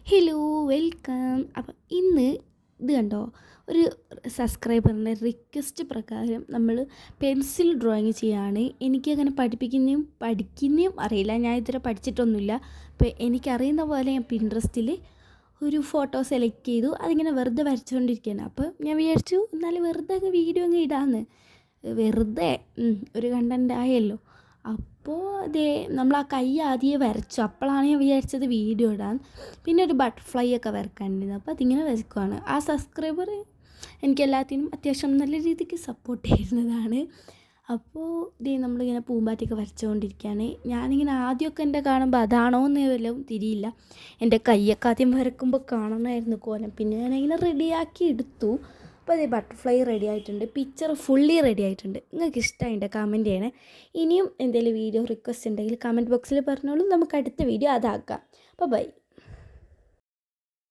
Hello welcome. അപ്പം ഇന്ന് ഇത് കണ്ടോ, ഒരു സബ്സ്ക്രൈബറിൻ്റെ റിക്വസ്റ്റ് പ്രകാരം നമ്മൾ പെൻസിൽ ഡ്രോയിങ് ചെയ്യുകയാണ്. എനിക്കങ്ങനെ പഠിക്കുന്നതും അറിയില്ല, ഞാൻ ഇതുവരെ പഠിച്ചിട്ടൊന്നുമില്ല. അപ്പോൾ എനിക്കറിയുന്ന പോലെ ഞാൻ പിൻട്രസ്റ്റിൽ ഒരു ഫോട്ടോ സെലക്ട് ചെയ്തു, അതിങ്ങനെ വെറുതെ വരച്ചുകൊണ്ടിരിക്കുകയാണ്. അപ്പോൾ ഞാൻ വിചാരിച്ചു എന്നാലും വെറുതെ അങ്ങ് വീഡിയോ അങ്ങ് ഇടാമെന്ന്. വെറുതെ ഒരു കണ്ടൻ്റ് ആയല്ലോ. അപ്പോൾ അതേ നമ്മൾ ആ കൈ ആദ്യമേ വരച്ചു, അപ്പോഴാണ് ഞാൻ വിചാരിച്ചത് വീഡിയോ ഇടാൻ. പിന്നെ ഒരു ബട്ടർഫ്ലൈ ഒക്കെ വരക്കാണ്ടിരുന്നു, അപ്പോൾ അതിങ്ങനെ വരക്കുവാണ്. ആ സബ്സ്ക്രൈബർ എനിക്ക് എല്ലാത്തിനും അത്യാവശ്യം നല്ല രീതിക്ക് സപ്പോർട്ട് ചെയ്യുന്നതാണ്. അപ്പോൾ ഇതേ നമ്മളിങ്ങനെ പൂമ്പാറ്റയൊക്കെ വരച്ചുകൊണ്ടിരിക്കുകയാണ്. ഞാനിങ്ങനെ ആദ്യമൊക്കെ എൻ്റെ കാണുമ്പോൾ അതാണോ എന്ന് വല്ലതും തിരിയില്ല. എൻ്റെ കൈയൊക്കെ ആദ്യം വരക്കുമ്പോൾ കാണണമായിരുന്നു കോലം. പിന്നെ ഞാനിങ്ങനെ റെഡിയാക്കി എടുത്തു. അപ്പോൾ അതേ ബട്ടർഫ്ലൈ റെഡി ആയിട്ടുണ്ട്, പിക്ചർ ഫുള്ളി റെഡി ആയിട്ടുണ്ട്. നിങ്ങൾക്ക് ഇഷ്ടമായിട്ട് കമൻറ്റ് ചെയ്യണേ. ഇനിയും എന്തെങ്കിലും വീഡിയോ റിക്വസ്റ്റ് ഉണ്ടെങ്കിൽ കമൻറ്റ് ബോക്സിൽ പറഞ്ഞോളൂ, നമുക്ക് അടുത്ത വീഡിയോ അതാക്കാം. അപ്പോൾ ബൈ.